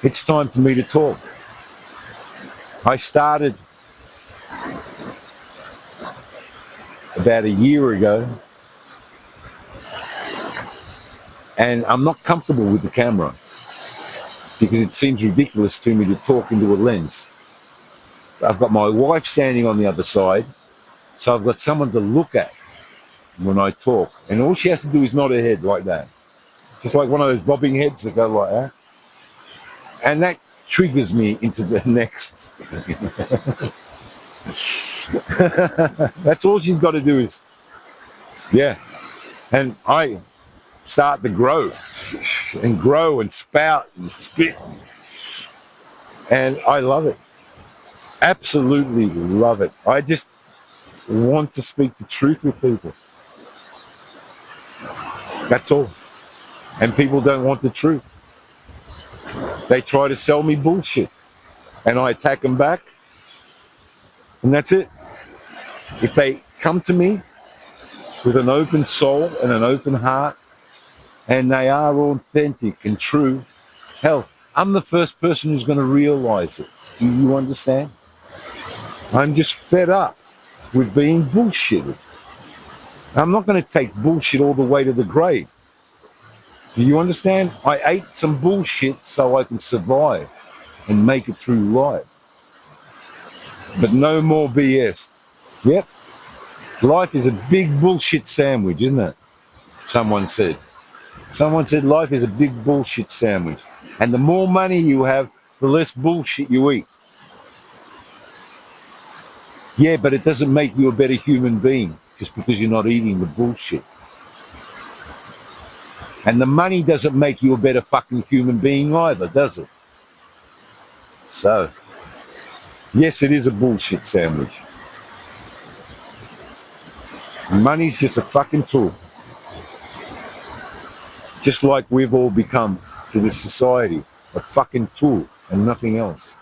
It's time for me to talk. I started about a year ago, and I'm not comfortable with the camera because it seems ridiculous to me to talk into a lens. I've got my wife standing on the other side, so I've got someone to look at when I talk, and all she has to do is nod her head like that, just like one of those bobbing heads that go like that, and that triggers me into the next. That's all she's got to do is, yeah, and I start to grow and spout and spit, and I love it. Absolutely love it. I just want to speak the truth with people. That's all. And people don't want the truth. They try to sell me bullshit, and I attack them back, and that's it. If they come to me with an open soul and an open heart, and they are authentic and true, hell, I'm the first person who's going to realize it. Do you understand? I'm just fed up with being bullshitted. I'm not going to take bullshit all the way to the grave. Do you understand? I ate some bullshit so I can survive and make it through life. But no more BS. Yep. Life is a big bullshit sandwich, isn't it? Someone said. Someone said life is a big bullshit sandwich. And the more money you have, the less bullshit you eat. Yeah, but it doesn't make you a better human being just because you're not eating the bullshit. And the money doesn't make you a better fucking human being either, does it? So, yes, it is a bullshit sandwich. Money's just a fucking tool. Just like we've all become to this society, a fucking tool and nothing else.